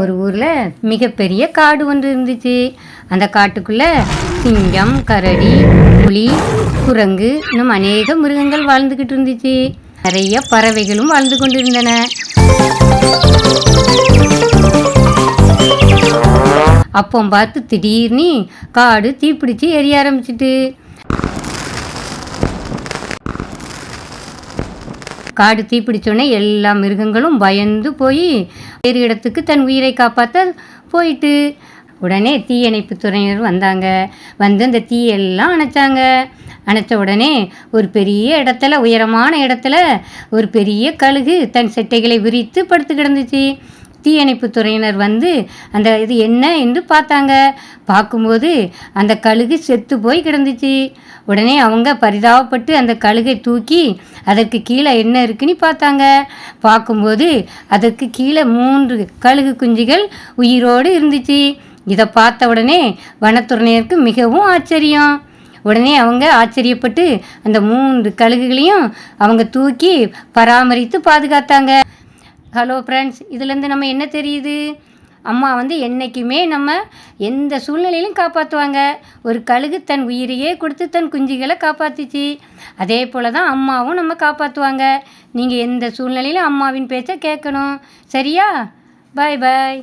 ஒரு ஊரில் மிகப்பெரிய காடு ஒன்று இருந்துச்சு. அந்த காட்டுக்குள்ளே சிங்கம், கரடி, புலி, குரங்கு இன்னும் அநேக மிருகங்கள் வாழ்ந்துக்கிட்டு இருந்துச்சு. நிறைய பறவைகளும் வாழ்ந்து கொண்டிருந்தன. அப்போ பார்த்து திடீர்னு காடு தீப்பிடிச்சு எரிய ஆரம்பிச்சிட்டு. காடு தீப்பிடிச்சோடனே எல்லா மிருகங்களும் பயந்து போய் வேறு இடத்துக்கு தன் உயிரை காப்பாற்ற போயிட்டு. உடனே தீயணைப்பு துறையினர் வந்தாங்க. வந்து அந்த தீயெல்லாம் அணைச்சாங்க. அணைச்ச உடனே ஒரு பெரிய இடத்துல, உயரமான இடத்துல ஒரு பெரிய கழுகு தன் செட்டைகளை விரித்து படுத்து கிடந்துச்சு. தீயணைப்பு துறையினர் வந்து அந்த இது என்ன என்று பார்த்தாங்க. பார்க்கும்போது அந்த கழுகு செத்து போய் கிடந்துச்சு. உடனே அவங்க பரிதாபப்பட்டு அந்த கழுகை தூக்கி அதற்கு கீழே என்ன இருக்குன்னு பார்த்தாங்க. பார்க்கும்போது அதற்கு கீழே 3 கழுகு குஞ்சுகள் உயிரோடு இருந்துச்சு. இதை பார்த்த உடனே வனத்துறையினருக்கு மிகவும் ஆச்சரியம். உடனே அவங்க ஆச்சரியப்பட்டு அந்த 3 கழுகுகளையும் அவங்க தூக்கி பராமரித்து பாதுகாத்தாங்க. ஹலோ ஃப்ரெண்ட்ஸ், இதுலேருந்து நம்ம என்ன தெரியுது? அம்மா வந்து என்றைக்குமே நம்ம எந்த சூழ்நிலையிலும் காப்பாற்றுவாங்க. ஒரு கழுகு தன் உயிரையே கொடுத்து தன் குஞ்சுகளை காப்பாற்றிச்சு. அதே போல் தான் அம்மாவும் நம்ம காப்பாற்றுவாங்க. நீங்கள் எந்த சூழ்நிலையிலும் அம்மாவின் பேச்சை கேட்கணும். சரியா? பாய் பாய்.